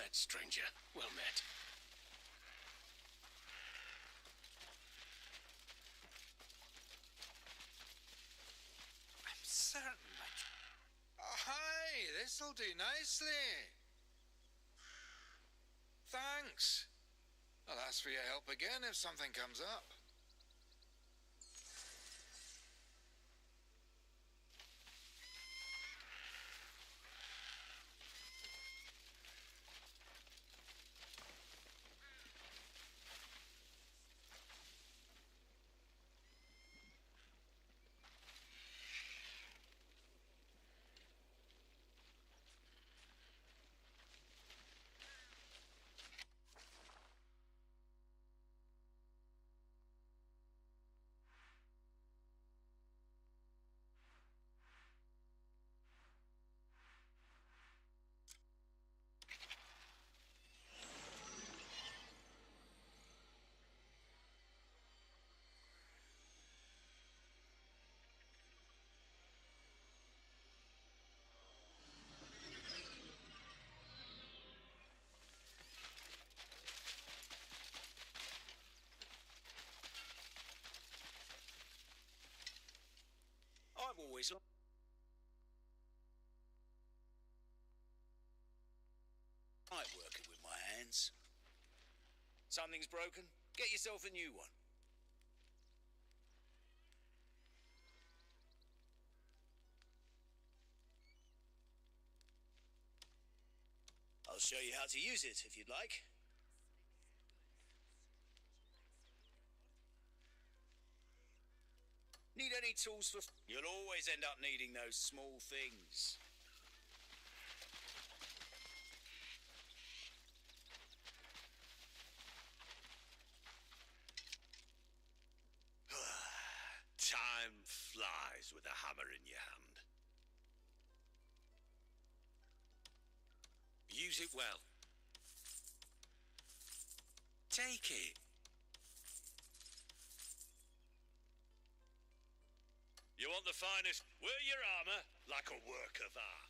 met, stranger. Well met. I'm certain oh, hi, this'll do nicely. Thanks. I'll ask for your help again if something comes up. I've always liked working with my hands. Something's broken, get yourself a new one. I'll show you how to use it if you'd like. Need any tools for... You'll always end up needing those small things. Time flies with a hammer in your hand. Use it well. Take it. You want the finest? Wear your armor like a work of art.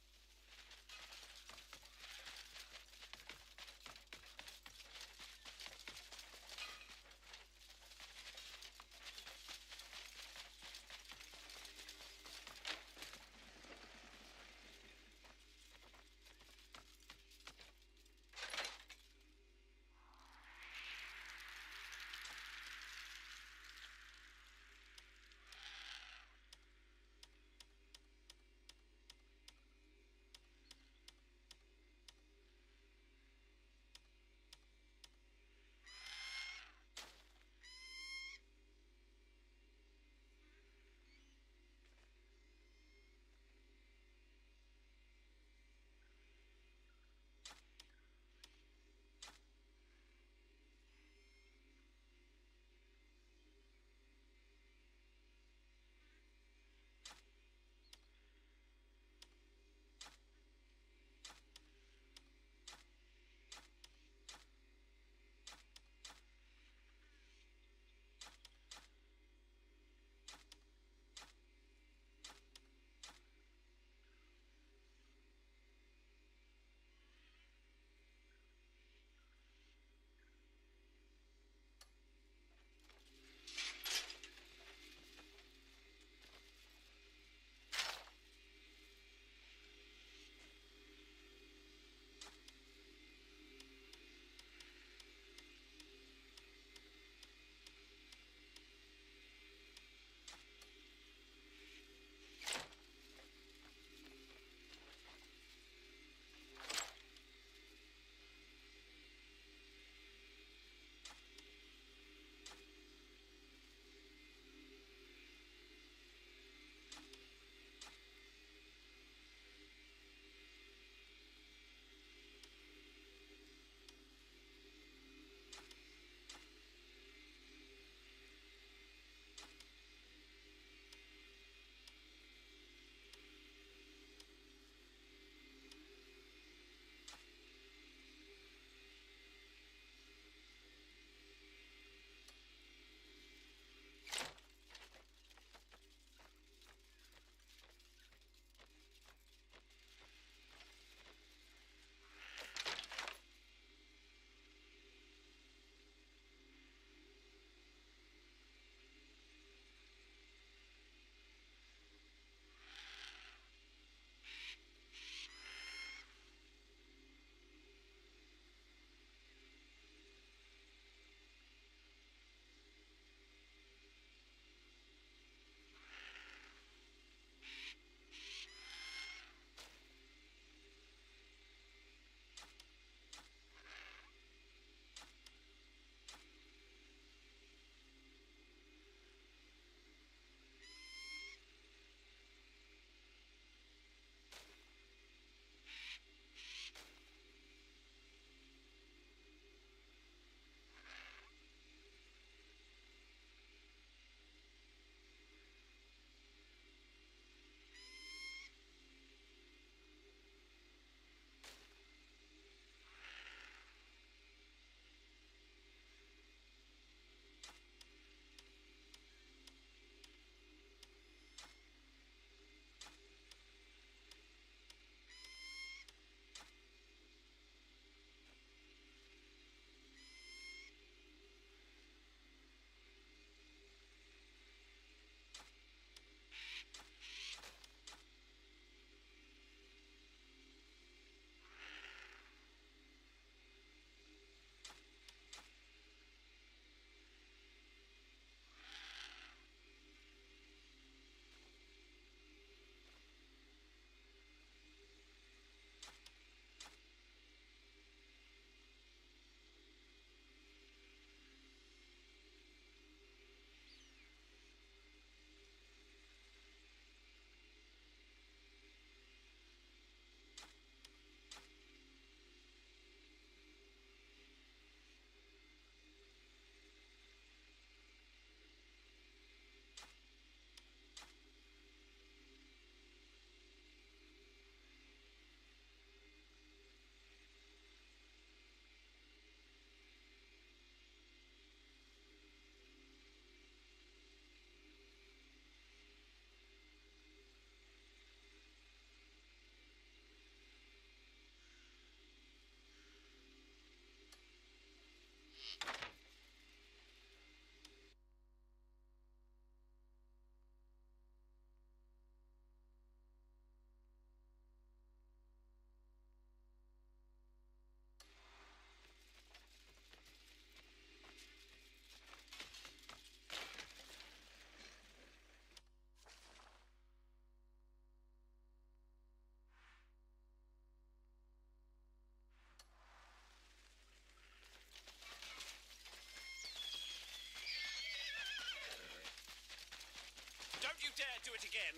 might do it again.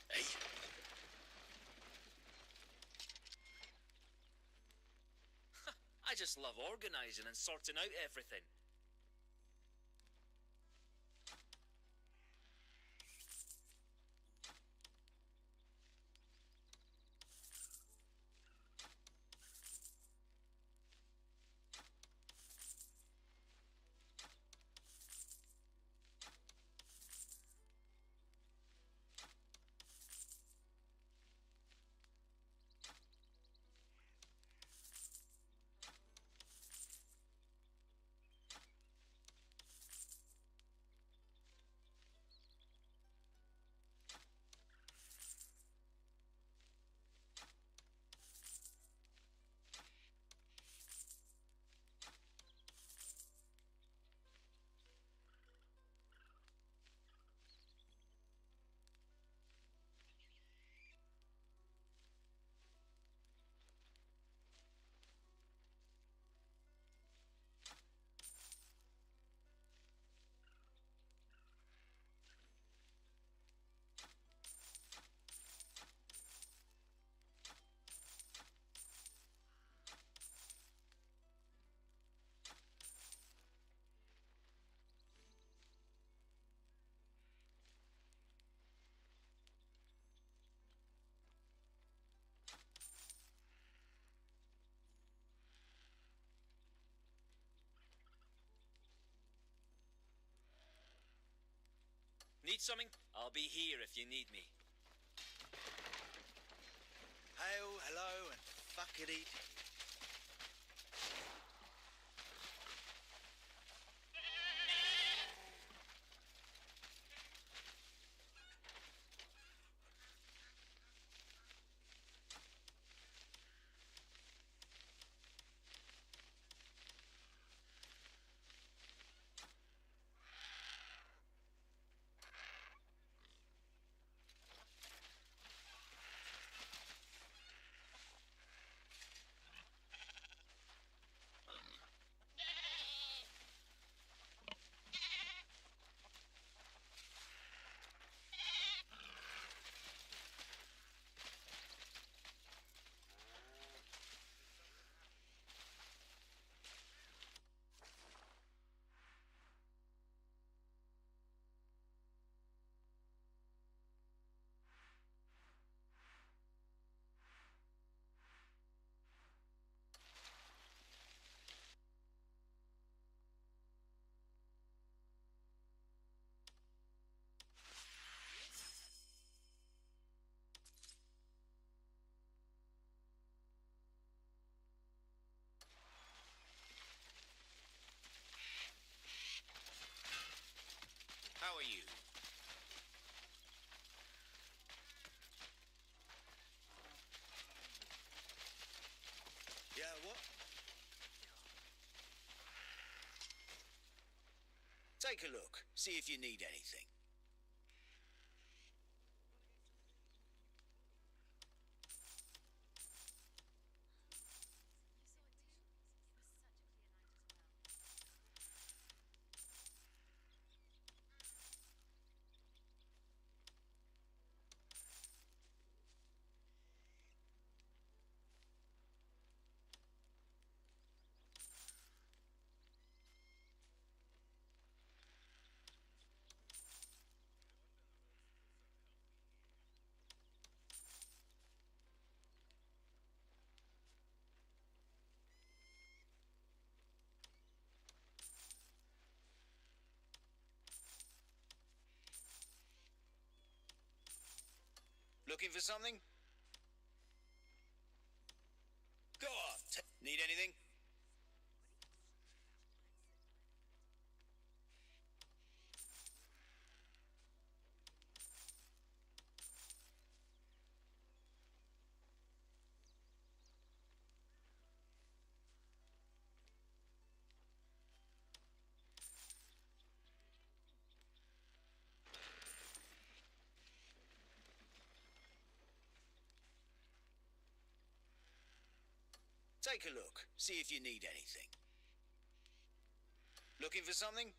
Hey. I just love organising and sorting out everything. Need something? I'll be here if you need me. Hail, hello, and fuckity. How are you? Yeah, what? Take a look. See if you need anything. Looking for something? Go on. Need anything? Take a look, see if you need anything. Looking for something?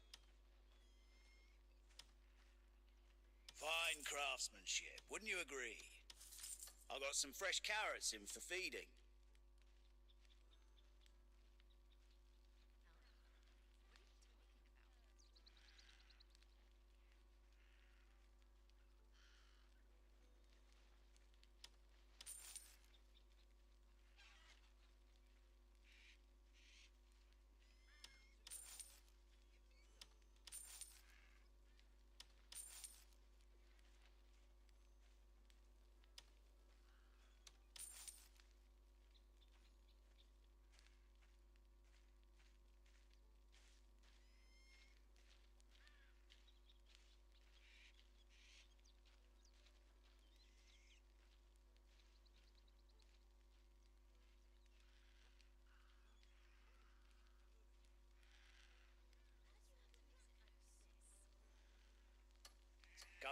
Fine craftsmanship, wouldn't you agree? I got some fresh carrots in for feeding.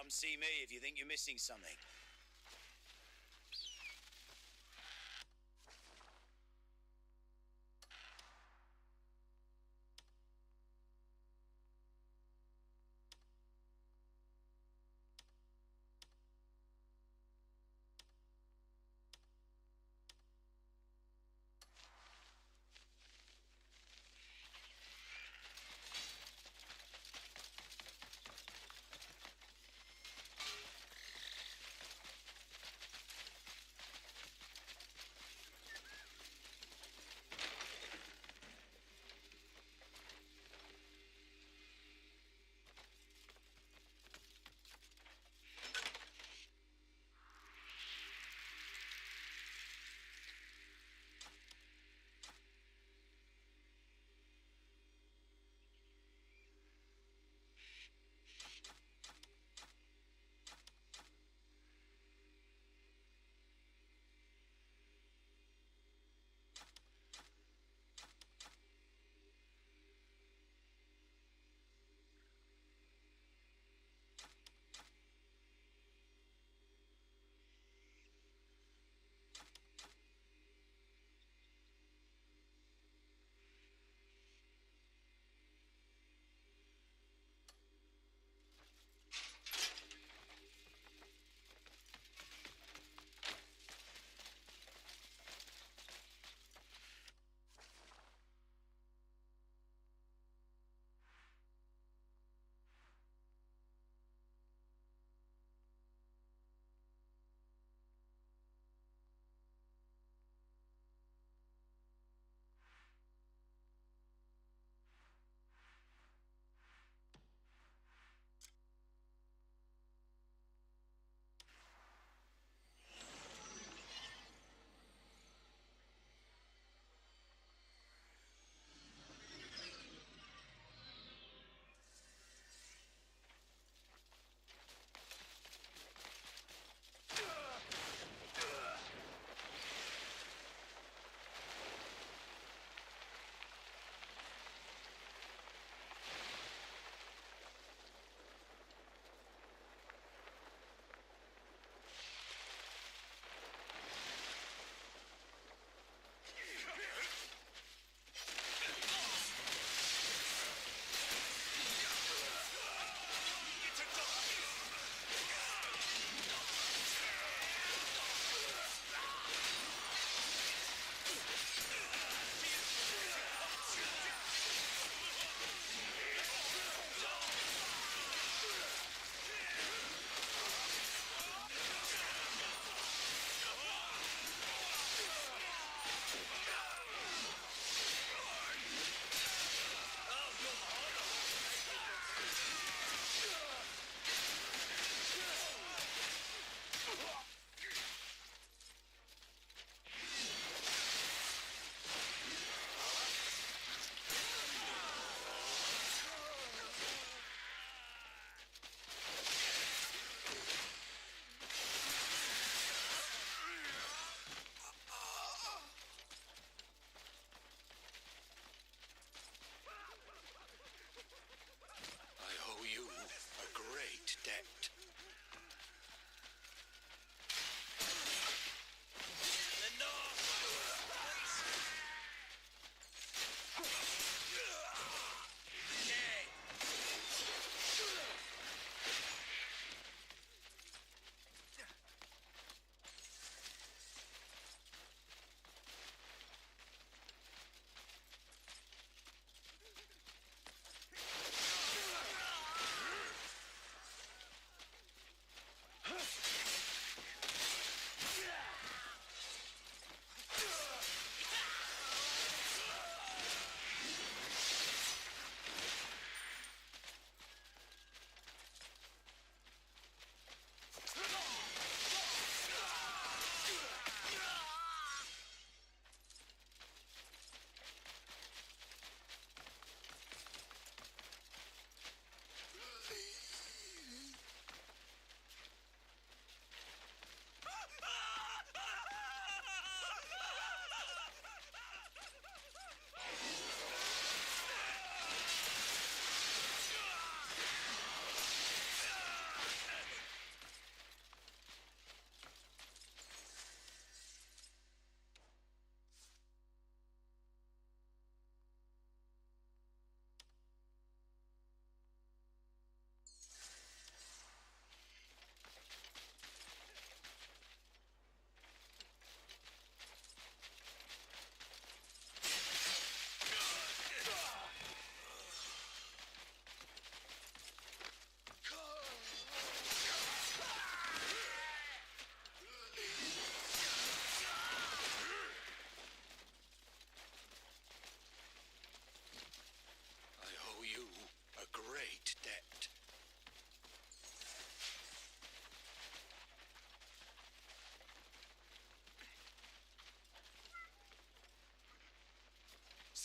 Come see me if you think you're missing something.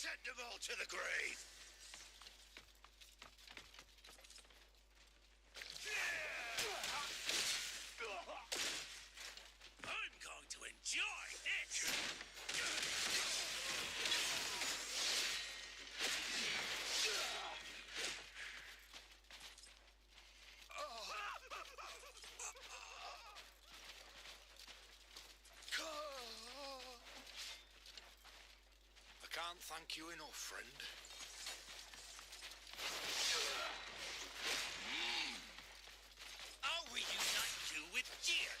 Send them all to the grave. I'm going to enjoy this. I can't thank you enough, friend. I'll reunite you with Gear.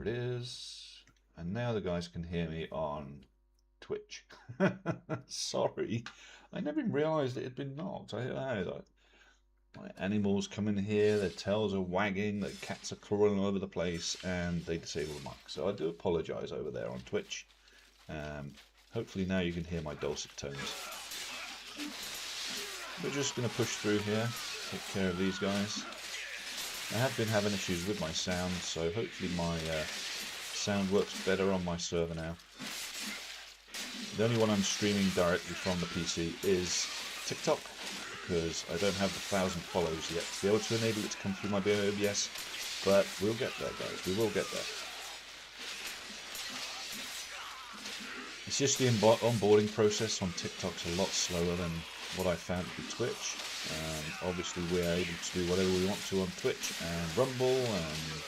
it is. And now the guys can hear me on Twitch. Sorry, I never even realised it had been knocked. My animals come in here, their tails are wagging, the cats are crawling all over the place, and they disable the mic. So I do apologise over there on Twitch. Hopefully now you can hear my dulcet tones. We're just going to push through here, take care of these guys. I have been having issues with my sound, so hopefully my sound works better on my server now. The only one I'm streaming directly from the PC is TikTok, because I don't have the 1,000 follows yet to be able to enable it to come through my OBS, but we'll get there, guys, we will get there. It's just the onboarding process on TikTok's a lot slower than what I found through Twitch. Obviously we're able to do whatever we want to on Twitch and Rumble and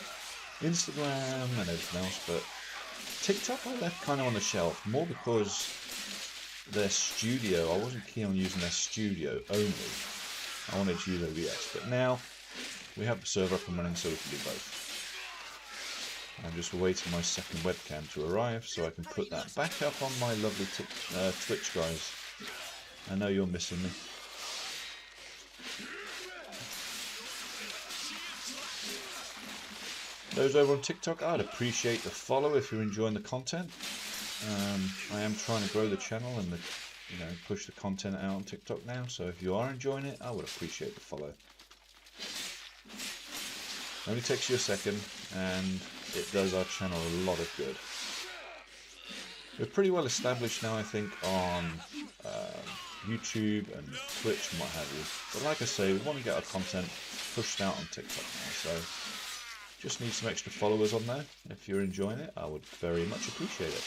Instagram and everything else, but TikTok I left kind of on the shelf, more because their studio, I wasn't keen on using their studio only. I wanted to use OBS, but now we have the server up and running so we can do both. I'm just awaiting my second webcam to arrive so I can put that back up on my lovely Twitch, guys. I know you're missing me. Those over on TikTok, I'd appreciate the follow if you're enjoying the content. I am trying to grow the channel and push the content out on TikTok now, so if you are enjoying it, I would appreciate the follow. It only takes you a second and it does our channel a lot of good. We're pretty well established now, I think, on YouTube and Twitch and what have you. But like I say, we want to get our content pushed out on TikTok now, so just need some extra followers on there. If you're enjoying it, I would very much appreciate it.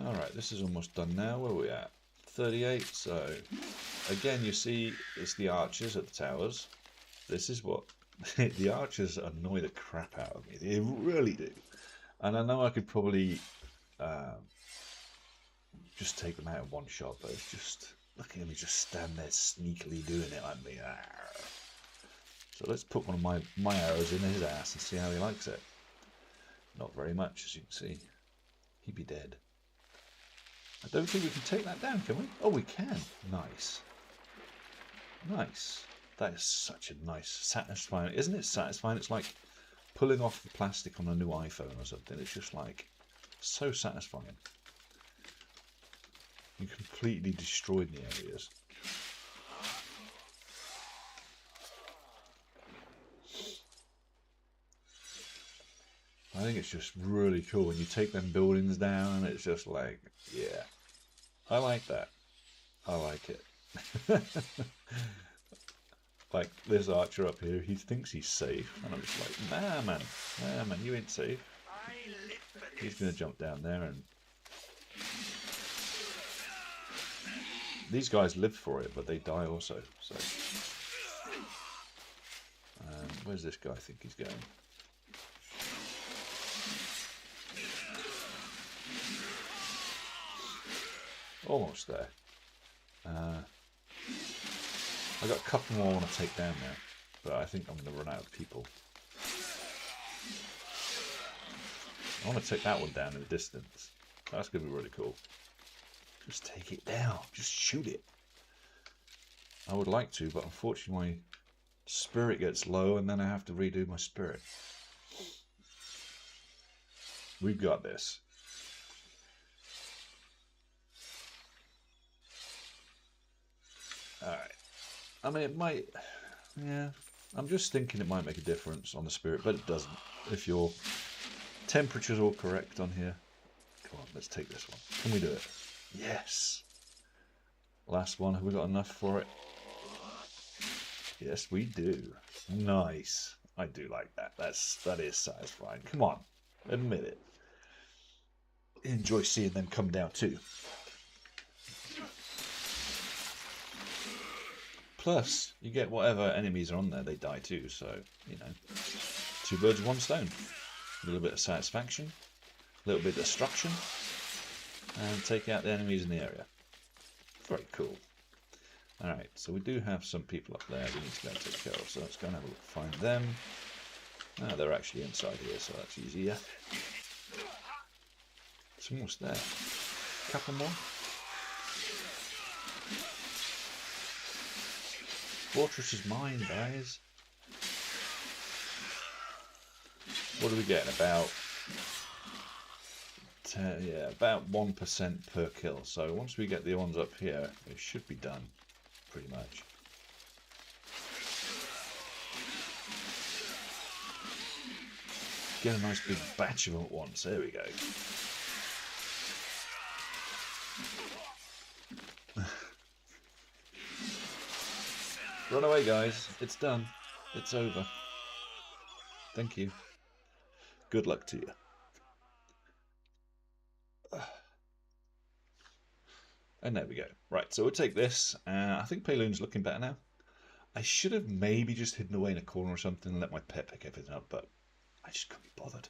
Alright, this is almost done now. Where are we at? 38, so again you see it's the archers at the towers. This is what the archers annoy the crap out of me. They really do. And I know I could probably just take them out in one shot, but it's just, look at me just stand there sneakily doing it like me. So let's put one of my arrows in his ass and see how he likes it. Not very much, as you can see. He'd be dead. I don't think we can take that down, can we? Oh, we can. Nice. Nice. That is such a nice, satisfying... Isn't it satisfying? It's like pulling off the plastic on a new iPhone or something. It's just like so satisfying. You completely destroyed the areas. I think it's just really cool when you take them buildings down and it's just like, yeah, I like that. I like it. Like this archer up here, he thinks he's safe, and I'm just like, nah man, you ain't safe. He's gonna jump down there, and these guys live for it, but they die also. So, where's this guy think he's going? Almost there. I got a couple more I want to take down now, but I think I'm going to run out of people. I want to take that one down in the distance. That's going to be really cool. Just take it down. Just shoot it. I would like to, but unfortunately my spirit gets low and then I have to redo my spirit. We've got this. Alright. I mean, it might, yeah, I'm just thinking it might make a difference on the spirit, but it doesn't. If your temperature's all correct on here. Come on, let's take this one. Can we do it? Yes. Last one, have we got enough for it? Yes, we do. Nice. I do like that. That is satisfying. Come on, admit it. Enjoy seeing them come down too. Plus, you get whatever enemies are on there, they die too, so, you know, 2 birds with 1 stone. A little bit of satisfaction, a little bit of destruction, and take out the enemies in the area. Very cool. Alright, so we do have some people up there we need to go and take care of, so let's go and have a look, find them. Ah, they're actually inside here, so that's easier. It's almost there. Couple more. Fortress is mine, guys. What are we getting? About 10, yeah, about 1% per kill. So once we get the ones up here, it should be done, pretty much. Get a nice big batch of them at once. There we go. Run away, guys. It's done. It's over. Thank you. Good luck to you. And there we go. Right, so we'll take this. I think Payloon's looking better now. I should have maybe just hidden away in a corner or something and let my pet pick everything up, but I just couldn't be bothered.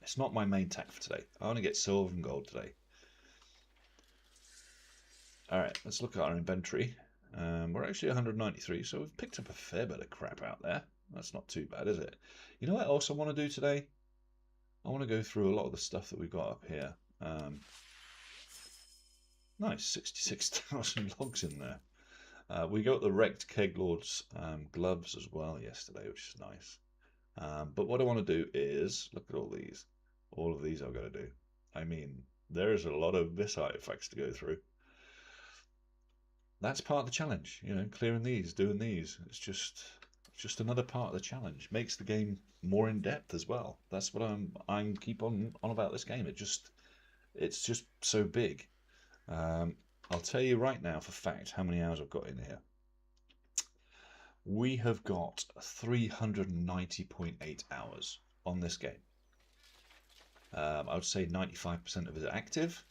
It's not my main tack for today. I want to get silver and gold today. Alright, let's look at our inventory. We're actually 193, so we've picked up a fair bit of crap out there. That's not too bad, is it? You know what else I want to do today? I want to go through a lot of the stuff that we've got up here. Nice, 66,000 logs in there. We got the wrecked Keglord's gloves as well yesterday, which is nice. But what I want to do is, look at all these. All of these I've got to do. I mean, there's a lot of this artifacts to go through. That's part of the challenge, you know, clearing these, doing these. It's just another part of the challenge. Makes the game more in depth as well. That's what I'm keep on about this game. It's just so big. I'll tell you right now for fact how many hours I've got in here. We have got 390.8 hours on this game. I would say 95% of it is active.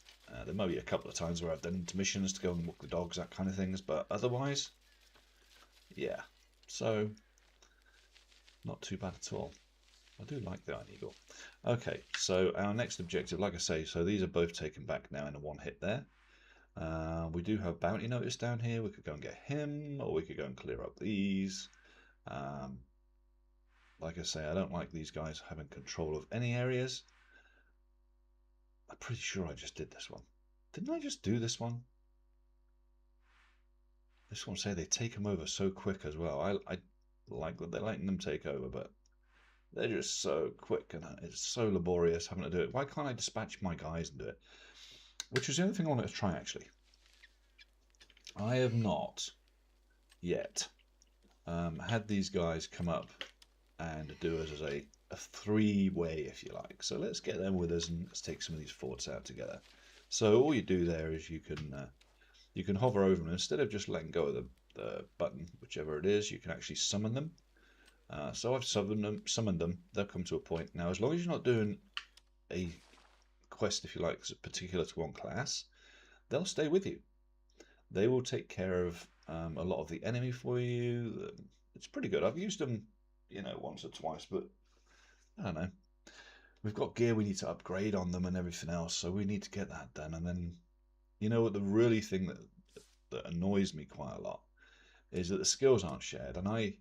There might be a couple of times where I've done intermissions to go and walk the dogs, that kind of things, but otherwise, yeah. So, not too bad at all. I do like the Iron Eagle. Okay, so our next objective, like I say, so these are both taken back now in a one hit there. We do have bounty notice down here. We could go and get him, or we could go and clear up these. Like I say, I don't like these guys having control of any areas. I'm pretty sure I just did this one. Didn't I just do this one? I just want to say they take them over so quick as well. I like that they're letting them take over, but they're just so quick and it's so laborious having to do it. Why can't I dispatch my guys and do it? Which was the other thing I wanted to try, actually. I have not yet had these guys come up and do us as a three-way, if you like. So let's get them with us and let's take some of these forts out together. So all you do there is you can hover over them. Instead of just letting go of the button, whichever it is, you can actually summon them. So I've summoned them. They'll come to a point. Now, as long as you're not doing a quest, if you like, that's particular to one class, they'll stay with you. They will take care of a lot of the enemy for you. It's pretty good. I've used them, you know, once or twice, but I don't know. We've got gear we need to upgrade on them and everything else, so we need to get that done. And then, you know what, the really thing that annoys me quite a lot is that the skills aren't shared. And I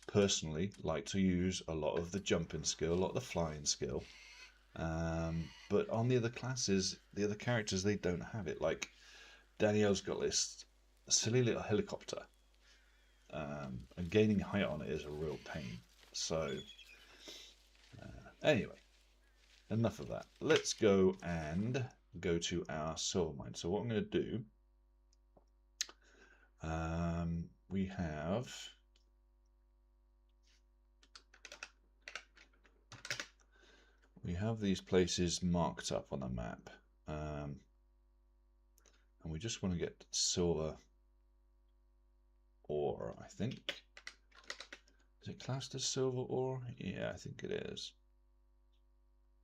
personally like to use a lot of the jumping skill, a lot of the flying skill. But on the other classes, the other characters, they don't have it. Like Danielle's got this silly little helicopter, and gaining height on it is a real pain. So anyway, enough of that. Let's go and go to our silver mine. So what I'm going to do, we have these places marked up on the map, and we just want to get silver ore, I think. Is it classed as silver ore? Yeah, I think it is.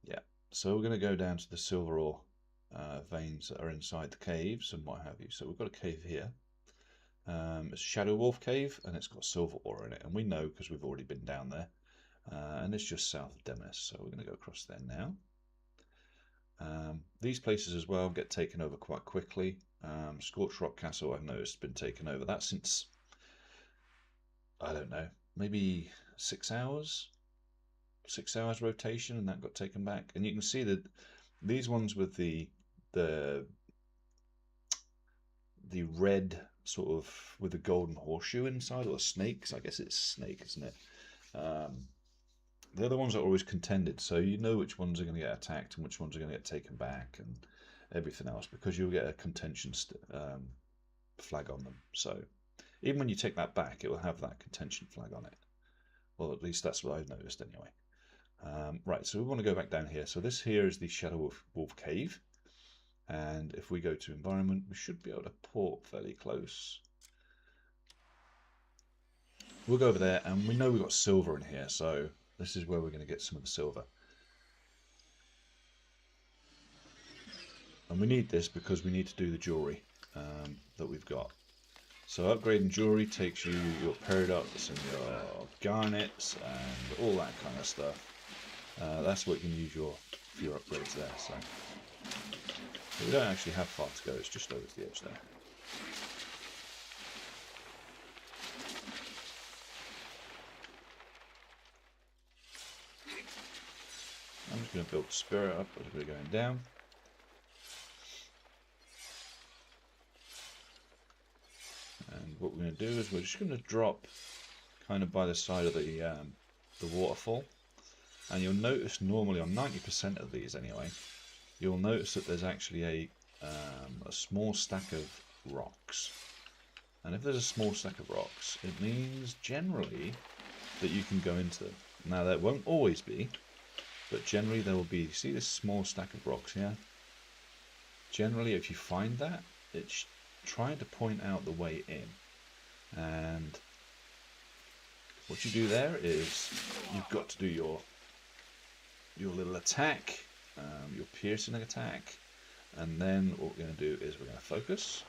Yeah, so we're going to go down to the silver ore veins that are inside the caves and what have you. So we've got a cave here. It's Shadow Wolf Cave, and it's got silver ore in it, and we know because we've already been down there. And it's just south of Demis, so we're going to go across there now. These places as well get taken over quite quickly. Scorched Rock Castle, I've noticed, been taken over. That's since, I don't know, maybe 6 hours? 6 hours rotation, and that got taken back. And you can see that these ones with the red sort of with the golden horseshoe inside, or snakes, I guess it's snake, isn't it? They're the ones that are always contended, so you know which ones are going to get attacked and which ones are going to get taken back and everything else, because you'll get a contention flag on them. So even when you take that back, it will have that contention flag on it. Well, at least that's what I've noticed anyway. Right, so we want to go back down here. So this here is the Shadow Wolf Cave. And if we go to environment, we should be able to port fairly close. We'll go over there, and we know we've got silver in here, so this is where we're going to get some of the silver. And we need this because we need to do the jewelry that we've got. So upgrading jewelry takes you your peridots and your garnets and all that kind of stuff. That's what you can use for your upgrades there. So we don't actually have far to go, it's just over to the edge there. I'm just going to build Spirit up as we're going down. And what we're going to do is we're just going to drop kind of by the side of the waterfall. And you'll notice normally on 90% of these anyway, you'll notice that there's actually a small stack of rocks. And if there's a small stack of rocks, it means generally that you can go into them. Now that won't always be, but generally there will be. See this small stack of rocks here? Generally, if you find that, it's trying to point out the way in. And what you do there is you've got to do your little attack, your piercing attack, and then what we're going to do is we're going to focus,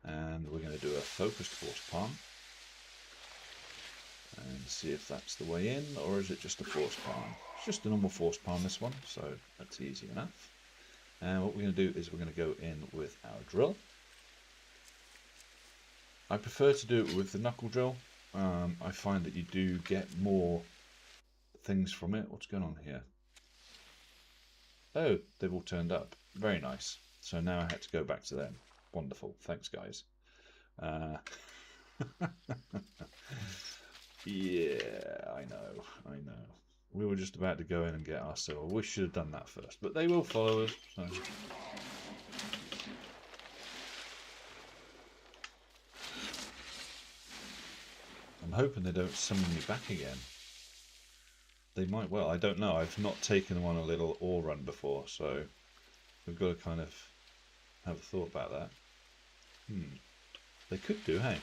and we're going to do a focused force palm. And see if that's the way in, or is it just a force palm? It's just a normal force palm, this one, so that's easy enough. And what we're going to do is we're going to go in with our drill. I prefer to do it with the knuckle drill. I find that you do get more things from it. What's going on here? Oh, they've all turned up. Very nice. So now I had to go back to them. Wonderful. Thanks, guys. Yeah, I know. We were just about to go in and get our silver. We should have done that first, but they will follow us. So. I'm hoping they don't summon me back again. They might well, I don't know. I've not taken them on a little ore run before, so we've got to kind of have a thought about that. They could do, hey?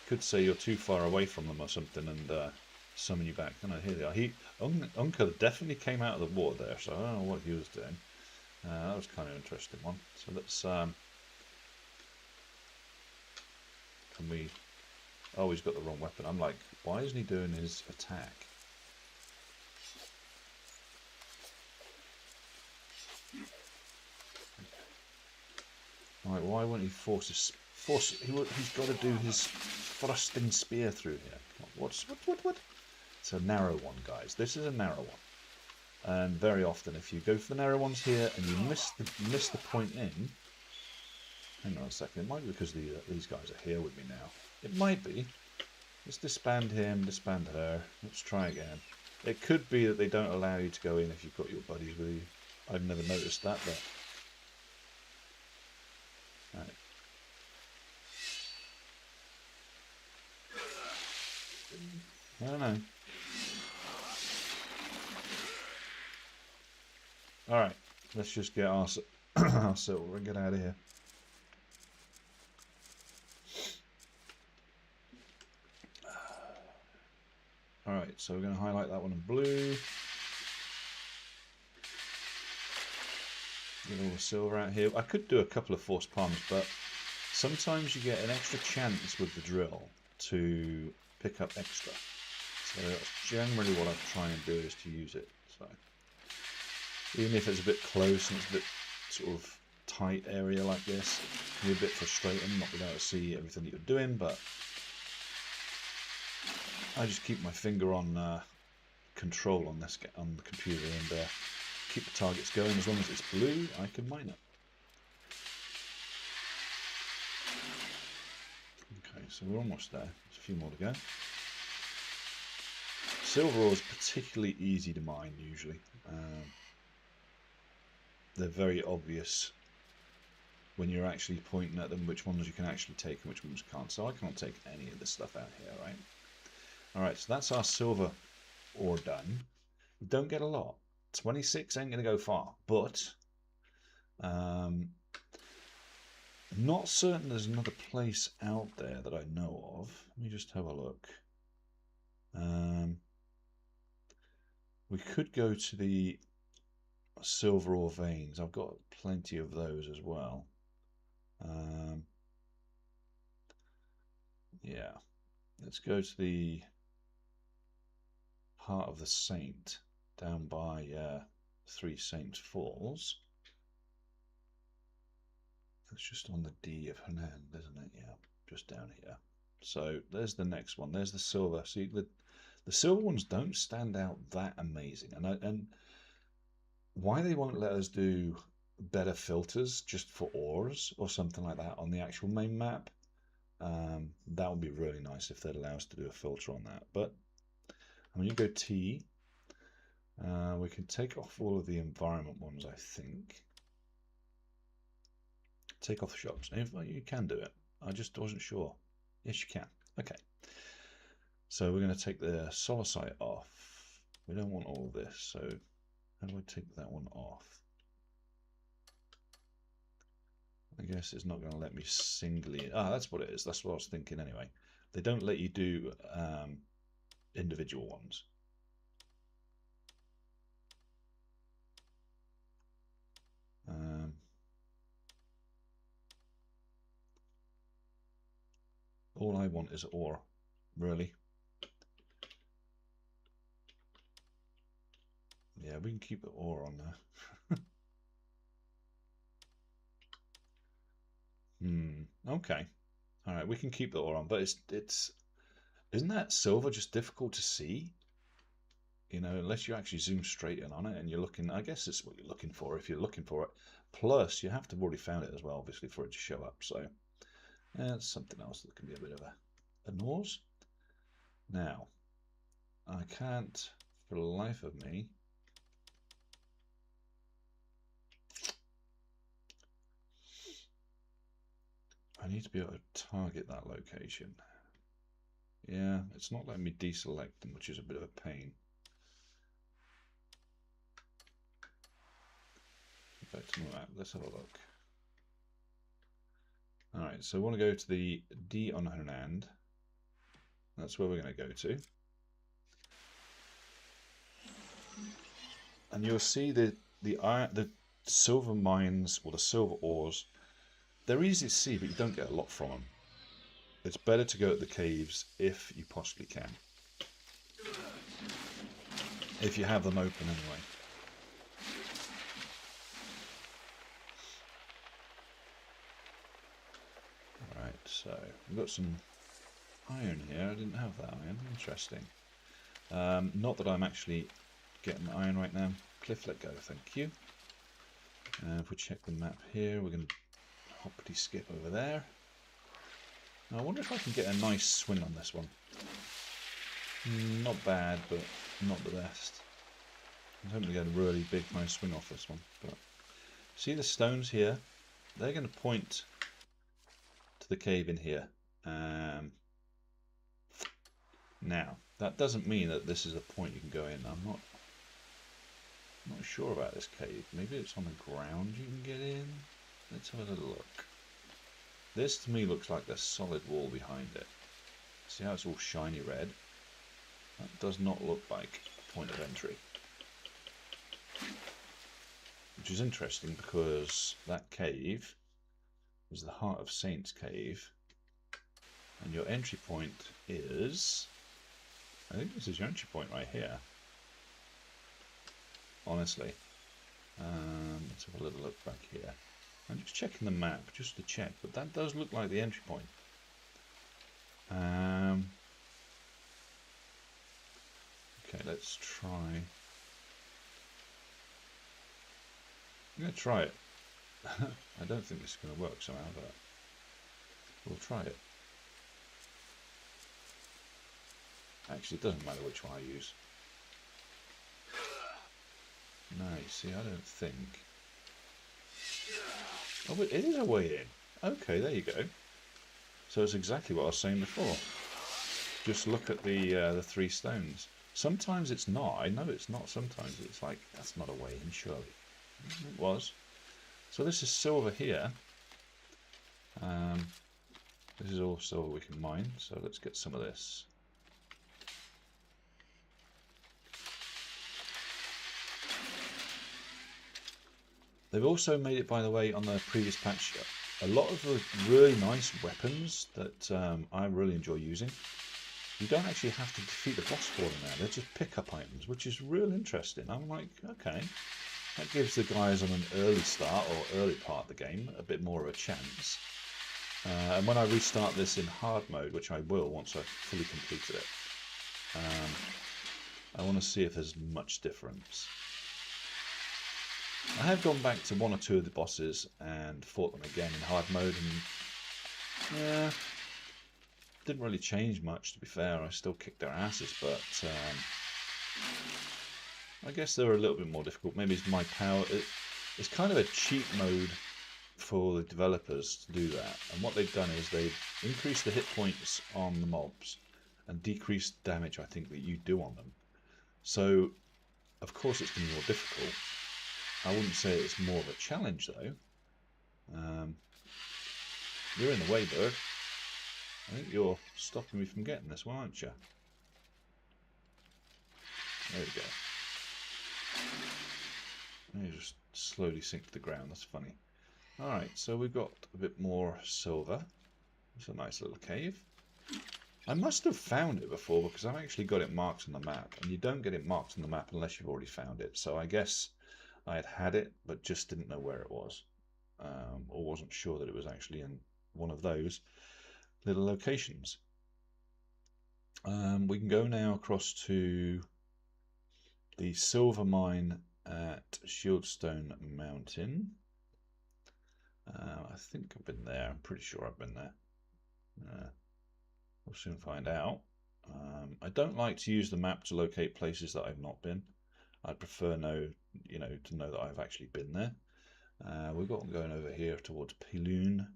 Could say you're too far away from them or something and summon you back. Oh no, here they are. Unka definitely came out of the water there, so I don't know what he was doing. That was kind of an interesting one. So let's can we... Oh, he's got the wrong weapon. I'm like, why isn't he doing his attack? Right, why won't he force his... He's got to do his thrusting spear through here. What? It's a narrow one, guys. This is a narrow one. And very often, if you go for the narrow ones here and you miss the point in... Hang on a second. It might be because these guys are here with me now. It might be. Let's disband him, disband her. Let's try again. It could be that they don't allow you to go in if you've got your buddies with you. I've never noticed that, but... Right. I don't know. Alright, let's just get our silver and get out of here. Alright, so we're going to highlight that one in blue. Get all the silver out here. I could do a couple of force palms, but sometimes you get an extra chance with the drill to pick up extra. So that's generally what I try and do, is to use it. So Even if it's a bit close and it's a bit sort of tight area like this, it can be a bit frustrating not being able to see everything that you're doing, but I just keep my finger on control on this on the computer and keep the targets going. As long as it's blue, I can mine it. Okay, so we're almost there. There's a few more to go. Silver ore is particularly easy to mine usually. They're very obvious when you're actually pointing at them, which ones you can actually take and which ones you can't. So I can't take any of this stuff out here, right? Alright, so that's our silver ore done. We don't get a lot. 26 ain't going to go far, but not certain there's another place out there that I know of. Let me just have a look. We could go to the silver ore veins. I've got plenty of those as well. Yeah, let's go to the Heart of the Saint down by Three Saints Falls. It's just on the D of Hernand, isn't it? Yeah, just down here. So there's the next one. There's the silver. See, the silver ones don't stand out that amazing, and why they won't let us do better filters just for ores or something like that on the actual main map, that would be really nice if they'd allow us to do a filter on that. But when you go T, we can take off all of the environment ones, I think. Take off the shops. You can do it. I just wasn't sure. Yes, you can. Okay. So we're going to take the solarite off. We don't want all this, so how do I take that one off? I guess it's not going to let me singly. Ah, that's what it is. That's what I was thinking anyway. They don't let you do individual ones. All I want is ore, really. Yeah, we can keep the ore on there. Okay. All right, we can keep the ore on, but it's isn't that silver just difficult to see? You know, unless you actually zoom straight in on it and you're looking, I guess it's what you're looking for if you're looking for it. Plus, you have to have already found it as well, obviously, for it to show up. So, that's something else that can be a bit of a nose. Now, I can't, for the life of me, I need to be able to target that location. Yeah, it's not letting me deselect them, which is a bit of a pain. Back to the map. Let's have a look. Alright, so I want to go to the D on Hernand. That's where we're going to go to. And you'll see the silver mines, or the silver ores, they're easy to see, but you don't get a lot from them. It's better to go at the caves if you possibly can. If you have them open anyway. Alright, so we've got some iron here. I didn't have that iron. Interesting. Not that I'm actually getting iron right now. Cliff, let go, thank you. If we check the map here, we're going to hoppity skip over there. Now, I wonder if I can get a nice swing on this one. Not bad, but not the best. I'm hoping to get a really big, nice swing off this one. But see the stones here? They're going to point to the cave in here. Now, that doesn't mean that this is a point you can go in. I'm not sure about this cave. Maybe it's on the ground you can get in. Let's have a little look. This to me looks like the solid wall behind it. See how it's all shiny red? That does not look like a point of entry. Which is interesting because that cave is the Heart of Saints cave. And your entry point is... I think this is your entry point right here. Honestly. Let's have a little look back here. I'm just checking the map, just to check, but that does look like the entry point. Okay, let's try. I'm going to try it. I don't think this is going to work somehow, but we'll try it. Actually, it doesn't matter which one I use. No, you see, I don't think. Oh, but it is a way in. Okay, there you go. So it's exactly what I was saying before. Just look at the 3 stones. Sometimes it's not. I know it's not. Sometimes it's like, that's not a way in, surely. It was. So this is silver here. This is all silver we can mine. So let's get some of this. They've also made it, by the way, on the previous patch, a lot of the really nice weapons that I really enjoy using. You don't actually have to defeat the boss for them now. They're just pick-up items, which is real interesting. I'm like, okay, that gives the guys on an early start or early part of the game a bit more of a chance. And when I restart this in hard mode, which I will once I've fully completed it, I want to see if there's much difference. I have gone back to 1 or 2 of the bosses and fought them again in hard mode, and yeah, didn't really change much, to be fair. I still kicked their asses, but I guess they were a little bit more difficult. Maybe it's my power. It's kind of a cheat mode for the developers to do that, and what they've done is they've increased the hit points on the mobs and decreased damage, I think, that you do on them. So of course it's going to be more difficult. I wouldn't say it's more of a challenge though. You're in the way, bird. I think you're stopping me from getting this one, aren't you? There we go. You just slowly sink to the ground. That's funny. Alright, so we've got a bit more silver. It's a nice little cave. I must have found it before because I've actually got it marked on the map. And you don't get it marked on the map unless you've already found it. So I guess I had it, but just didn't know where it was. Or wasn't sure that it was actually in one of those little locations. We can go now across to the silver mine at Shieldstone Mountain. I think I've been there. I'm pretty sure I've been there. We'll soon find out. I don't like to use the map to locate places that I've not been. I'd prefer to know that I've actually been there. We've got one going over here towards Piloon,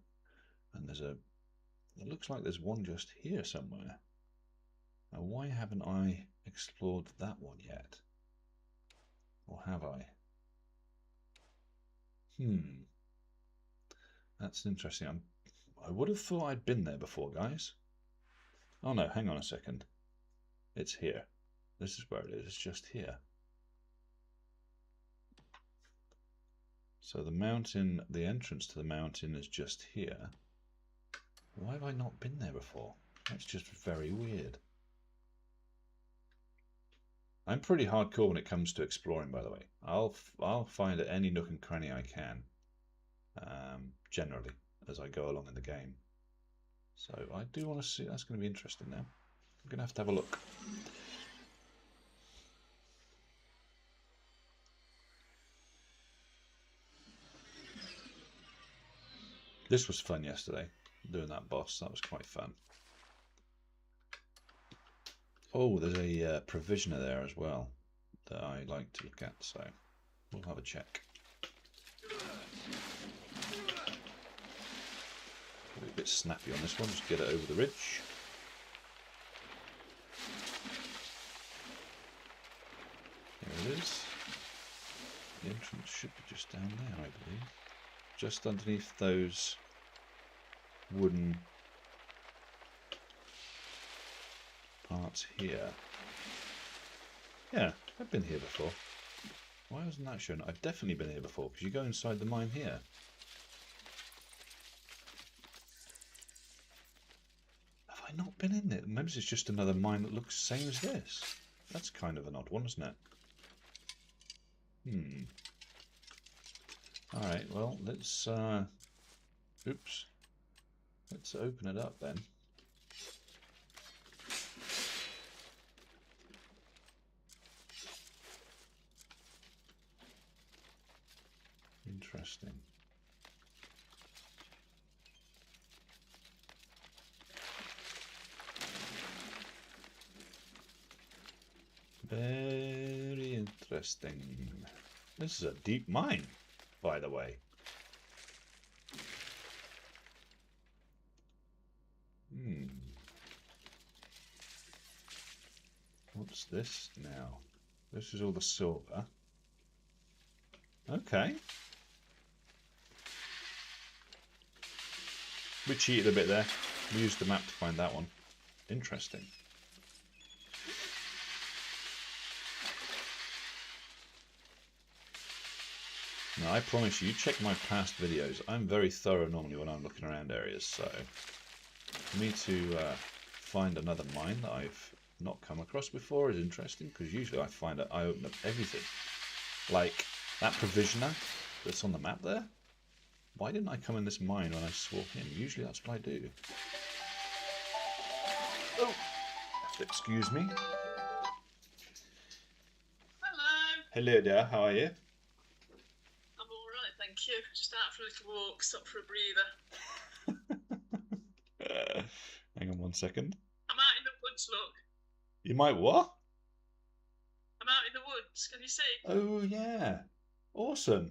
and it looks like there's one just here somewhere. Now, why haven't I explored that one yet? Or have I? That's interesting. I would have thought I'd been there before, guys. Oh no, hang on a second. It's here. This is where it is. It's just here. So the mountain, the entrance to the mountain is just here. Why have I not been there before? That's just very weird. I'm pretty hardcore when it comes to exploring, by the way. I'll find any nook and cranny I can, generally, as I go along in the game. So I do want to see. That's going to be interesting now. I'm going to have a look. This was fun yesterday, doing that boss. That was quite fun. Oh, there's a provisioner there as well that I like to look at, so we'll have a check. Be a bit snappy on this one, just get it over the ridge. There it is. The entrance should be just down there, I believe. Just underneath those wooden parts here. Yeah, I've been here before. Why wasn't that shown? I've definitely been here before, because you go inside the mine here. Have I not been in it? Maybe it's just another mine that looks the same as this. That's kind of an odd one, isn't it? Alright, well, let's oops. Let's open it up then. Interesting. Very interesting. This is a deep mine, by the way. What's this now? This is all the silver. Okay. We cheated a bit there. We used the map to find that one. Interesting. Now, I promise you, check my past videos. I'm very thorough normally when I'm looking around areas, so for me to find another mine that I've not come across before is interesting, because usually I find that I open up everything. Like that provisioner that's on the map there. Why didn't I come in this mine when I saw him? Usually that's what I do. Oh, have to excuse me. Hello. Hello there, how are you? I'm alright, thank you. Just out for a little walk, stop for a breather. Hang on 1 second. I'm out in the woods, look. You might what? I'm out in the woods, can you see? Oh yeah. Awesome.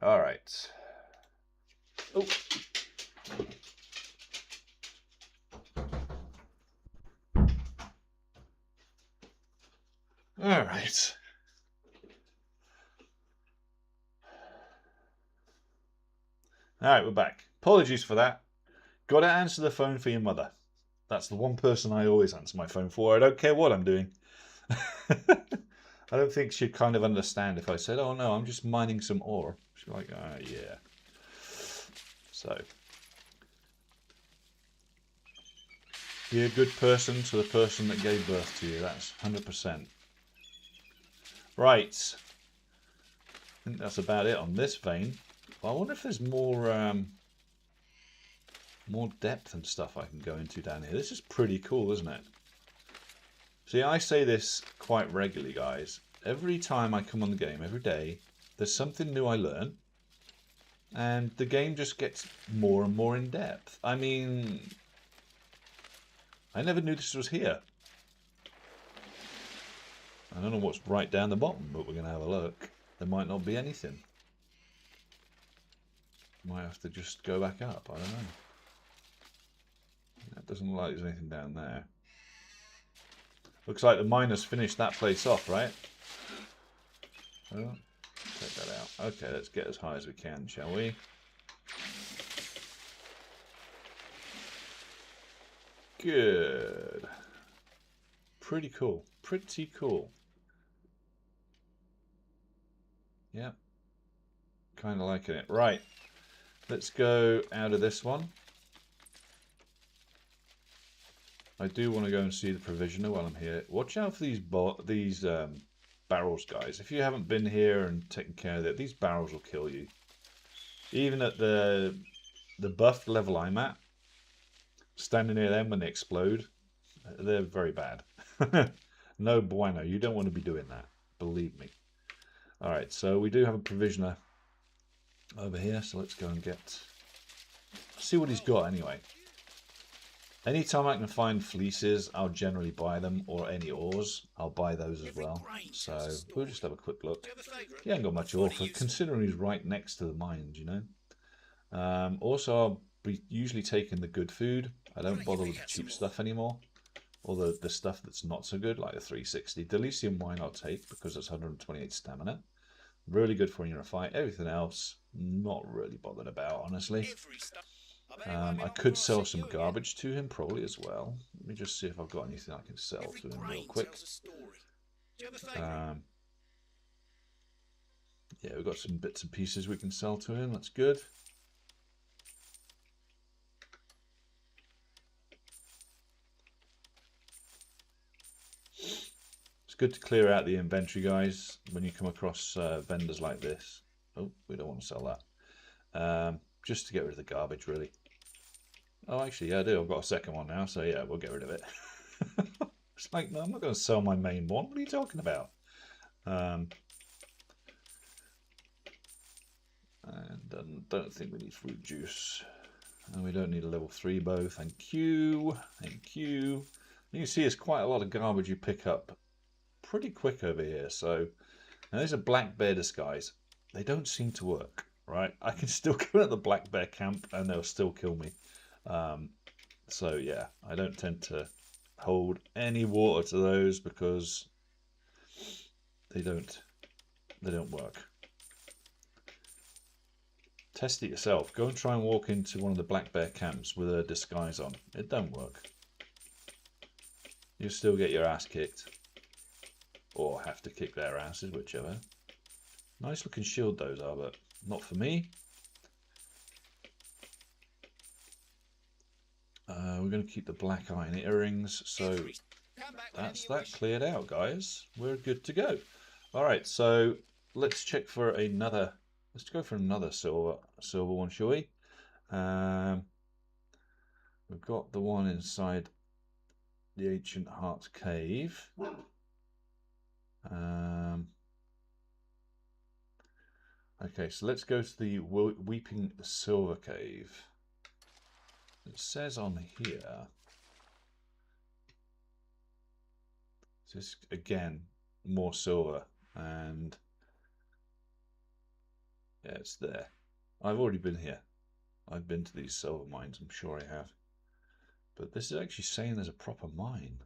All right. Oh. All right. All right, we're back. Apologies for that. Got to answer the phone for your mother. That's the one person I always answer my phone for. I don't care what I'm doing. I don't think she'd kind of understand if I said, oh no, I'm just mining some ore. She'd be like, yeah. So, be a good person to the person that gave birth to you. That's 100%. Right. I think that's about it on this vein. Well, I wonder if there's more depth and stuff I can go into down here. This is pretty cool, isn't it? See, I say this quite regularly, guys. Every time I come on the game, every day, there's something new I learn. And the game just gets more and more in depth. I mean, I never knew this was here. I don't know what's right down the bottom, but we're going to have a look. There might not be anything. Might have to just go back up. I don't know. It doesn't look like there's anything down there. Looks like the miners finished that place off, right? Oh, check that out. Okay, let's get as high as we can, shall we? Good. Pretty cool. Pretty cool. Yeah. Kind of liking it. Right. Let's go out of this one. I do want to go and see the provisioner while I'm here. Watch out for these barrels, guys. If you haven't been here and taken care of it, these barrels will kill you. Even at the buff level I'm at, standing near them when they explode, they're very bad. No bueno. You don't want to be doing that. Believe me. All right, so we do have a provisioner over here, so let's go and see what he's got anyway. Anytime I can find fleeces, I'll generally buy them, or any ores, I'll buy those as well. So we'll just have a quick look. He hasn't got much ore, considering he's right next to the mines, you know. Also, I'll be usually taking the good food. I don't bother with the cheap stuff anymore. Or the stuff that's not so good, like the 360. Delicium wine I'll take, because it's 128 stamina. Really good for when you're in a fight. Everything else, not really bothered about, honestly. I could sell some garbage to him probably as well. Let me just see if I've got anything I can sell to him real quick. Yeah, we've got some bits and pieces we can sell to him. That's good. It's good to clear out the inventory, guys, when you come across vendors like this. Oh, we don't want to sell that. Just to get rid of the garbage, really. Oh, actually, yeah, I do. I've got a second one now, so yeah, we'll get rid of it. It's like, no, I'm not going to sell my main one. What are you talking about? And don't think we need fruit juice. And we don't need a level 3 bow. Thank you. Thank you. You can see there's quite a lot of garbage you pick up pretty quick over here. So, now these are black bear disguise. They don't seem to work, right? I can still go at the black bear camp and they'll still kill me. So yeah, I don't tend to hold any water to those because they don't work. Test it yourself. Go and try and walk into one of the black bear camps with a disguise on. It don't work. You'll still get your ass kicked. Or have to kick their asses, whichever. Nice looking shield those are, but not for me. We're going to keep the black iron earrings, so that's that cleared out, guys. We're good to go. Alright, so let's check for another, let's go for another silver one, shall we? We've got the one inside the Ancient Heart Cave. Okay, so let's go to the Weeping Silver Cave. It says on here, this again, more silver, and Yeah, it's there. I've already been here. I've been to these silver mines, I'm sure I have. But this is actually saying there's a proper mine.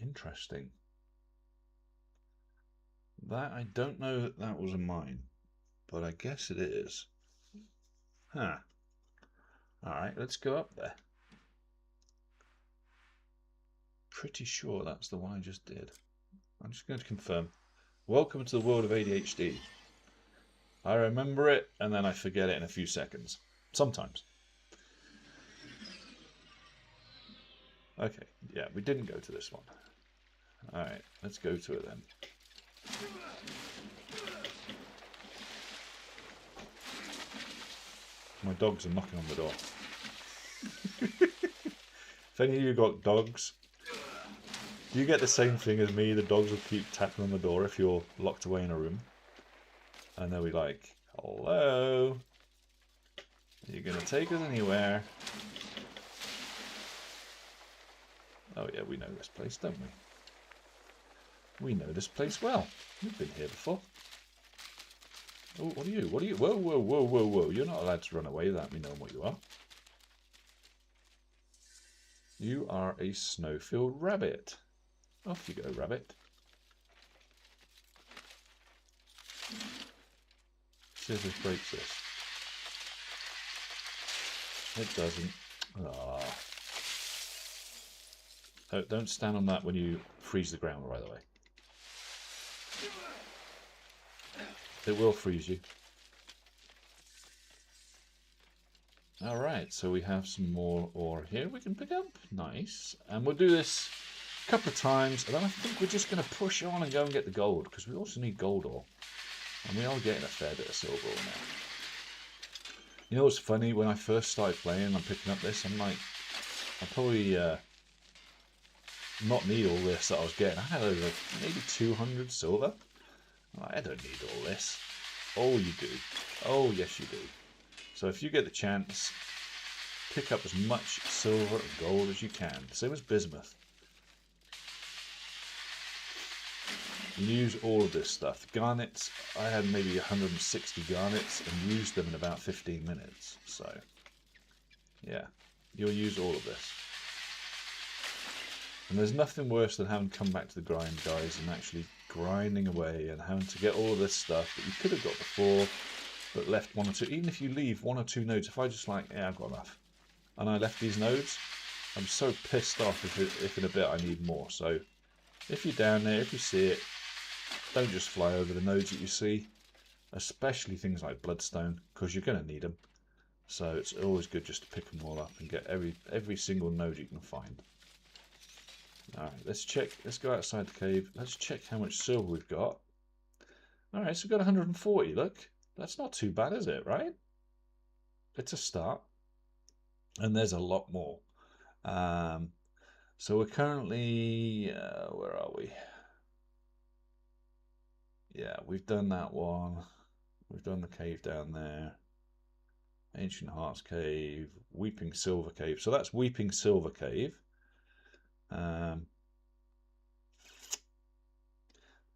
Interesting. That, I don't know that that was a mine, but I guess it is. Huh. Alright, let's go up there. Pretty sure that's the one I just did. I'm just going to confirm. Welcome to the world of ADHD. I remember it and then I forget it in a few seconds. Sometimes. Okay, yeah, we didn't go to this one. Alright, let's go to it then. My dogs are knocking on the door. If any of you got dogs, do you get the same thing as me? The dogs will keep tapping on the door if you're locked away in a room. And they'll be like, hello? Are you going to take us anywhere? Oh yeah, we know this place, don't we? We know this place well. We've been here before. Oh, what are you? What are you? Whoa, whoa, whoa, whoa, whoa. You're not allowed to run away without me knowing what you are. You are a snowfield rabbit. Off you go, rabbit. See if this breaks this. It doesn't. Ah. Oh, don't stand on that when you freeze the ground, by the way. It will freeze you. Alright, so we have some more ore here we can pick up. Nice. And we'll do this a couple of times, and then I think we're just going to push on and go and get the gold, because we also need gold ore. And we are getting a fair bit of silver ore now. You know what's funny? When I first started playing, I'm picking up this, I'm like, I probably not need all this that I was getting. I had over maybe 200 silver. I don't need all this. Oh, you do. Oh, yes, you do. So if you get the chance, pick up as much silver and gold as you can. Same as bismuth. Use all of this stuff. Garnets, I had maybe 160 garnets and used them in about 15 minutes. So, yeah, you'll use all of this. And there's nothing worse than having to come back to the grind, guys, and actually grinding away and having to get all of this stuff that you could have got before, but left one or two. Even if you leave one or two nodes, if I just like, yeah, I've got enough, and I left these nodes, I'm so pissed off if in a bit I need more. So if you're down there, if you see it, don't just fly over the nodes that you see, especially things like bloodstone, because you're going to need them. So it's always good just to pick them all up and get every single node you can find. Alright, let's check. Let's go outside the cave. Let's check how much silver we've got. Alright, so we've got 140, look. That's not too bad, is it, right? It's a start. And there's a lot more. So we're currently... where are we? Yeah, we've done that one. We've done the cave down there. Ancient Hearts Cave. Weeping Silver Cave. So that's Weeping Silver Cave.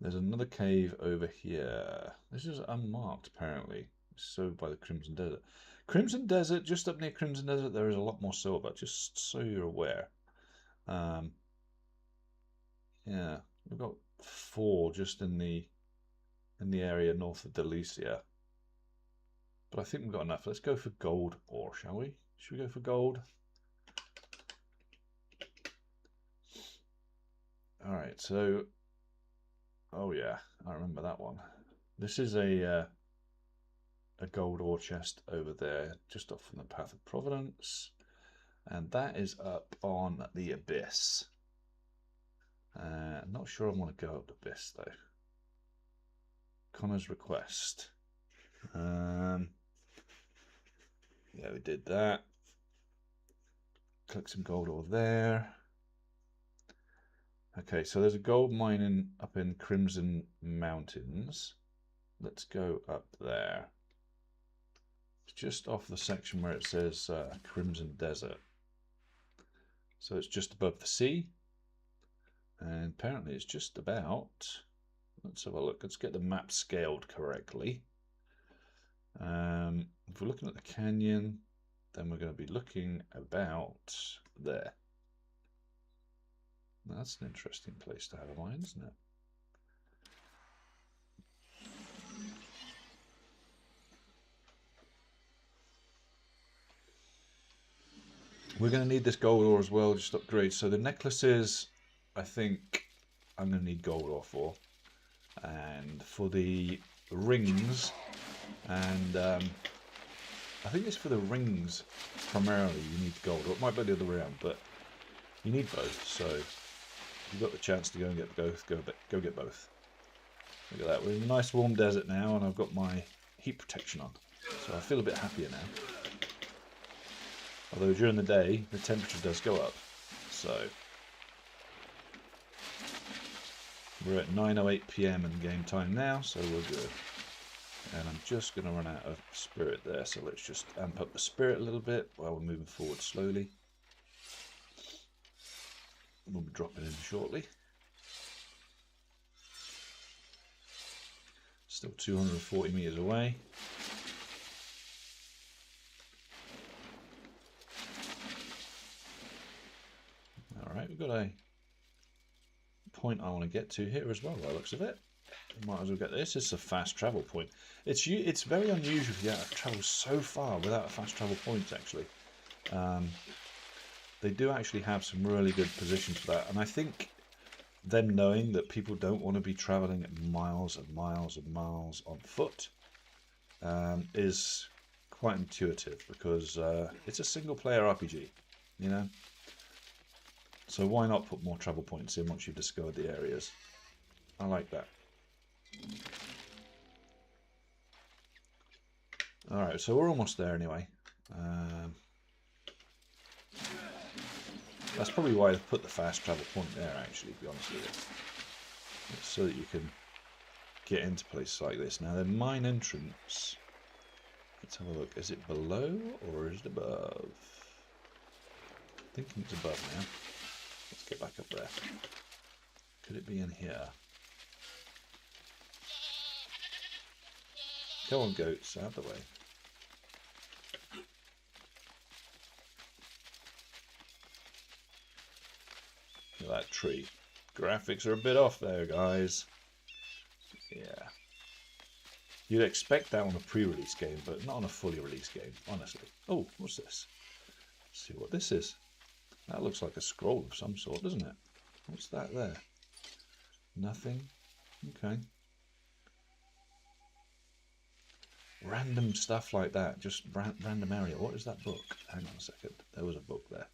There's another cave over here. This is unmarked, apparently. So by the Crimson Desert. Crimson Desert, just up near Crimson Desert, there is a lot more silver, just so you're aware. Yeah, we've got 4 just in the area north of Delicia. But I think we've got enough. Let's go for gold ore, shall we? Should we go for gold? Alright, so... Oh yeah, I remember that one. This is a gold ore chest over there, just off from the Path of Providence. And that is up on the Abyss. Not sure I want to go up the Abyss, though. Connor's request. Yeah, we did that. Collect some gold ore there. Okay, so there's a gold mine up in Crimson Mountains. Let's go up there. It's just off the section where it says Crimson Desert. So it's just above the sea. And apparently it's just about... Let's have a look. Let's get the map scaled correctly. If we're looking at the canyon, then we're going to be looking about there. That's an interesting place to have a mine, isn't it? We're going to need this gold ore as well, just upgrade. So the necklaces, I think I'm going to need gold ore for. And for the rings, and I think it's for the rings primarily you need gold, or it might be the other way around, but you need both. So if you've got the chance to go and get both, go get both. Look at that, we're in a nice warm desert now, and I've got my heat protection on, so I feel a bit happier now. Although during the day the temperature does go up, so we're at 9:08 PM in game time now, so we're good. And I'm just going to run out of spirit there, so let's just amp up the spirit a little bit while we're moving forward slowly. We'll be dropping in shortly. Still 240 meters away. Alright, we've got a point I want to get to here as well, by the looks of it. Might as well get this. It's a fast travel point. It's very unusual for you to travel so far without a fast travel point, actually. They do actually have some really good positions for that, and I think them knowing that people don't want to be traveling miles and miles and miles on foot is quite intuitive, because it's a single player RPG, you know. So why not put more travel points in once you've discovered the areas? I like that. Alright, so we're almost there anyway. That's probably why I've put the fast travel point there, actually, to be honest with you. It's so that you can get into places like this. Now, the mine entrance, let's have a look. Is it below or is it above? I'm thinking it's above now. Let's get back up there. Could it be in here? Come on, goats, out of the way. Look at that tree. Graphics are a bit off there, guys. Yeah. You'd expect that on a pre-release game, but not on a fully released game, honestly. Oh, what's this? Let's see what this is. That looks like a scroll of some sort, doesn't it? What's that there? Nothing. Okay. Random stuff like that, just random area. What is that book? Hang on a second. There was a book there.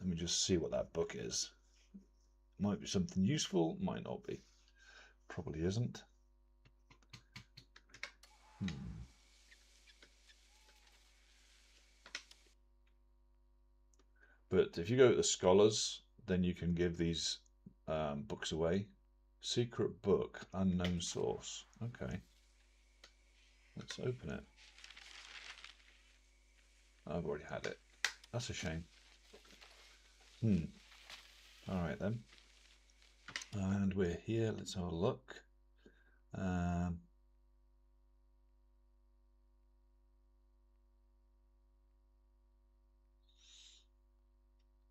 Let me just see what that book is. Might be something useful, might not be. Probably isn't. But if you go to the scholars, then you can give these books away. Secret book, unknown source. Okay. Let's open it. I've already had it. That's a shame. Alright then. And we're here. Let's have a look.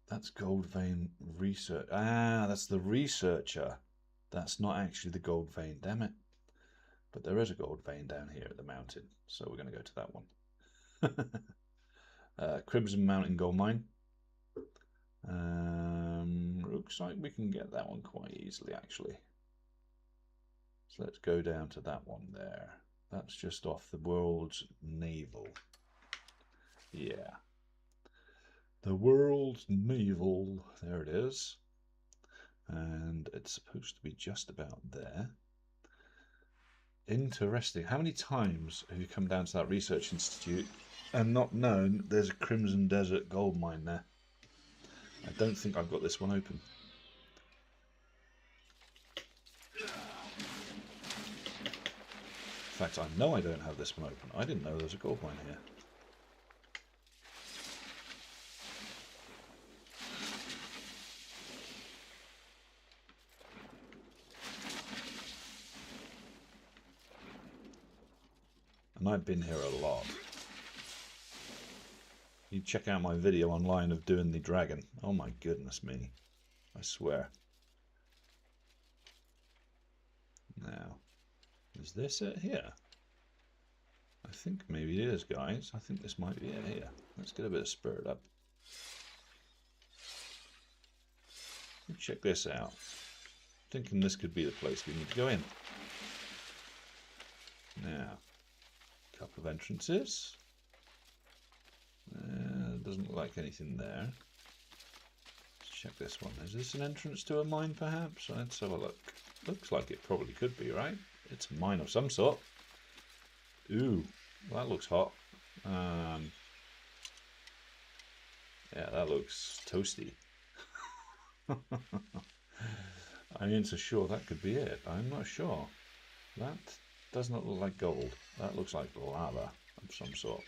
That's gold vein research. Ah, that's the researcher. That's not actually the gold vein, damn it. But there is a gold vein down here at the mountain, so we're going to go to that one. Crimson Mountain Gold Mine. Looks like we can get that one quite easily, actually. So let's go down to that one there. That's just off the World's Navel. Yeah. The World's Navel. There it is. And it's supposed to be just about there. Interesting. How many times have you come down to that research institute and not known there's a Crimson Desert gold mine there? I don't think I've got this one open. In fact, I know I don't have this one open. I didn't know there was a gold mine here. and I've been here a lot. You check out my video online of doing the dragon. Oh my goodness me. I swear. Now, is this it here? I think maybe it is, guys. I think this might be it here. Let's get a bit of spirit up. Check this out. Thinking this could be the place we need to go in. Now, a couple of entrances. Doesn't look like anything there. Let's check this one. Is this an entrance to a mine, perhaps? Let's have a look. Looks like it probably could be, right? It's a mine of some sort. Ooh, that looks hot. Yeah, that looks toasty. I ain't so sure that could be it. I'm not sure. That does not look like gold. That looks like lava of some sort.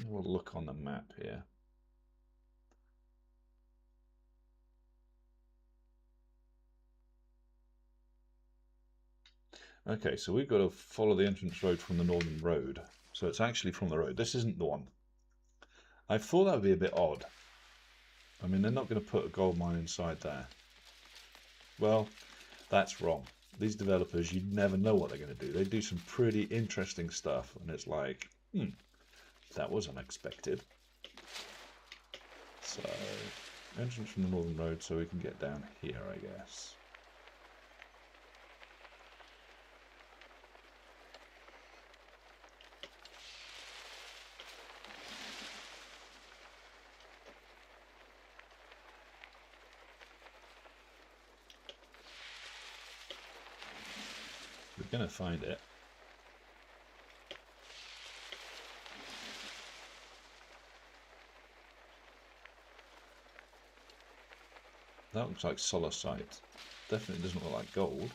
We'll look on the map here. Okay, so we've got to follow the entrance road from the northern road. So it's actually from the road. This isn't the one. I thought that would be a bit odd. I mean, they're not going to put a gold mine inside there. Well, that's wrong. These developers, you never know what they're going to do. They do some pretty interesting stuff, and it's like, that was unexpected. So, entrance from the northern road, so we can get down here, I guess. We're going to find it. That looks like solicite. Definitely doesn't look like gold.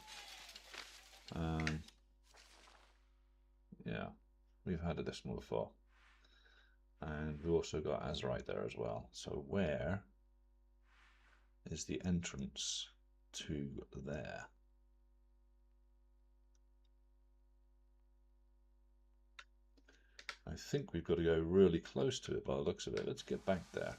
Yeah, we've had a decimal before. And we've also got azurite there as well. So where is the entrance to there? I think we've got to go really close to it by the looks of it. Let's get back there.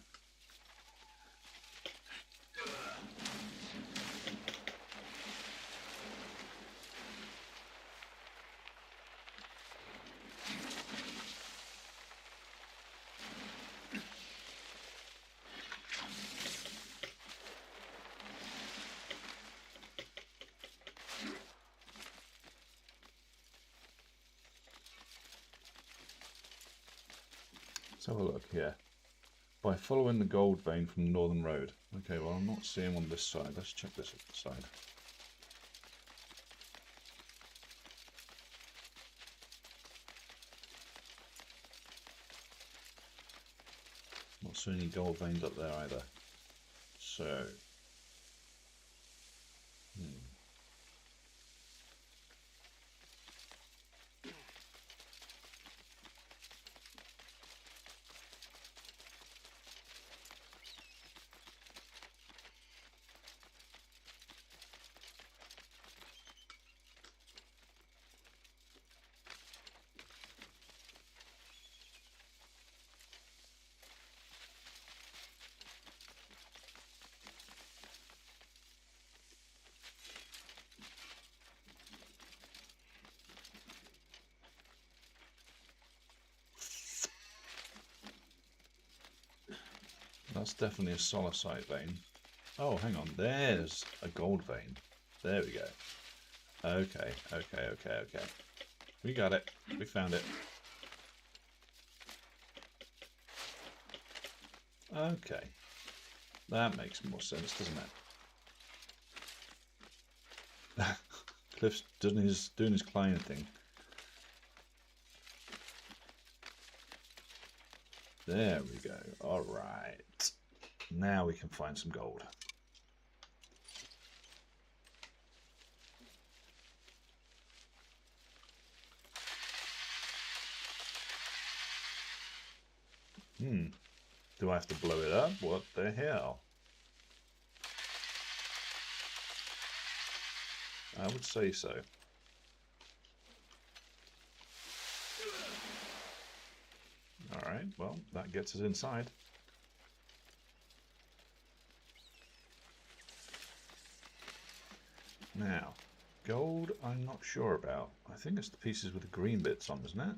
Let's have a look here. By following the gold vein from the northern road. Okay, well, I'm not seeing on this side. Let's check this side. Not seeing any gold veins up there either. So, that's definitely a solicite vein. Oh, hang on. There's a gold vein. There we go. Okay. We got it. We found it. Okay. That makes more sense, doesn't it? Cliff's doing his climbing thing. There we go. All right. Now we can find some gold. Do I have to blow it up? What the hell? I would say so. Right, well, that gets us inside. Now, gold I'm not sure about. I think it's the pieces with the green bits on, isn't it?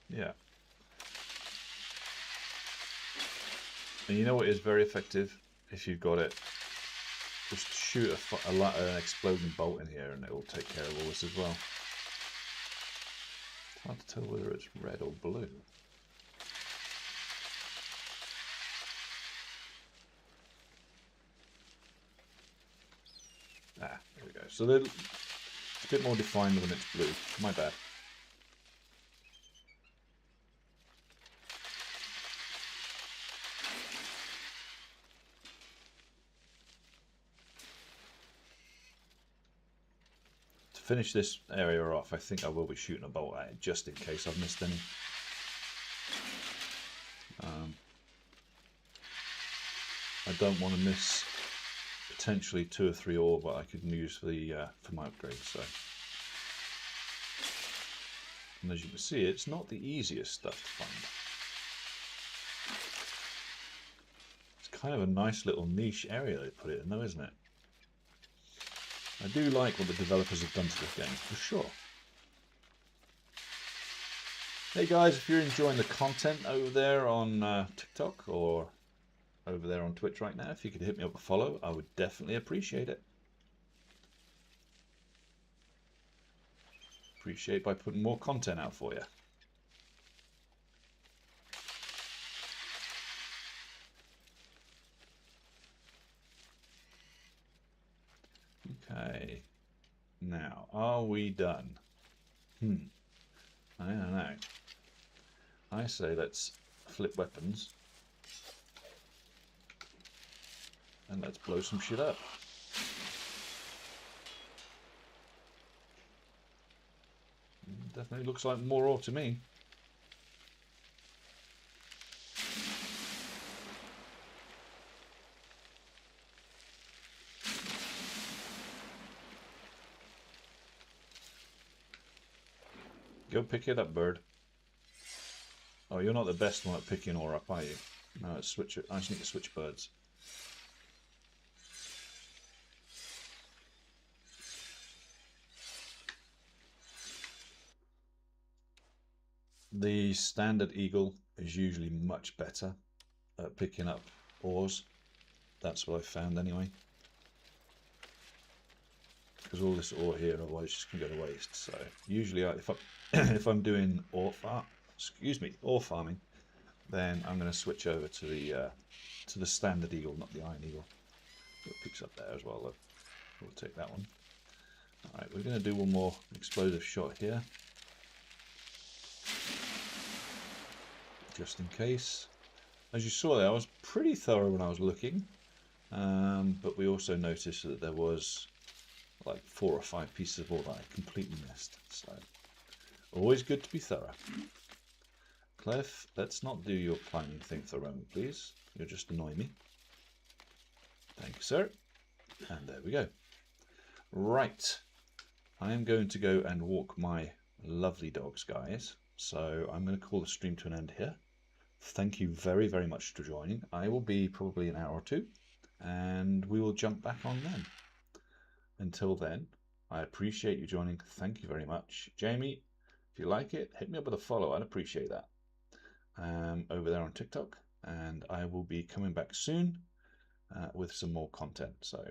Yeah. And you know what is very effective if you've got it? Just shoot an exploding bolt in here and it will take care of all this as well. It's hard to tell whether it's red or blue. Ah, there we go. So it's a bit more defined when it's blue. My bad. To finish this area off, I think I will be shooting a bolt at it just in case I've missed any. I don't want to miss potentially 2 or 3 ore that I could use for my upgrade. So, and as you can see, it's not the easiest stuff to find. It's kind of a nice little niche area they put it in, though, isn't it? I do like what the developers have done to this game, for sure. Hey guys, if you're enjoying the content over there on TikTok or over there on Twitch right now, if you could hit me up a follow, I would definitely appreciate it. Appreciate by putting more content out for you. Okay, now are we done? I don't know. I say let's flip weapons and let's blow some shit up. Definitely looks like more ore to me. Go pick it up, bird. Oh, you're not the best one at picking ore up, are you? No, let's switch it. I just need to switch birds. The standard eagle is usually much better at picking up ores. That's what I found anyway. Because all this ore here otherwise it's just going to go to waste. So usually if I'm doing ore farming, then I'm going to switch over to the standard eagle, not the iron eagle. It picks up there as well though. We'll take that one. Alright, we're going to do one more explosive shot here. Just in case. As you saw there, I was pretty thorough when I was looking. But we also noticed that there was like 4 or 5 pieces of ore that I completely missed. So, always good to be thorough. Clef, let's not do your climbing thing for the moment, please. You'll just annoy me. Thank you, sir. And there we go. Right. I am going to go and walk my lovely dogs, guys. So I'm going to call the stream to an end here. Thank you very, very much for joining. I will be probably an hour or 2, and we will jump back on then. Until then, I appreciate you joining. Thank you very much. Jamie, if you like it, hit me up with a follow. I'd appreciate that. Over there on TikTok. And I will be coming back soon with some more content. So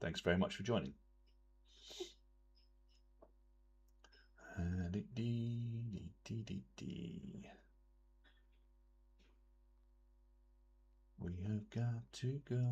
thanks very much for joining. We have got to go.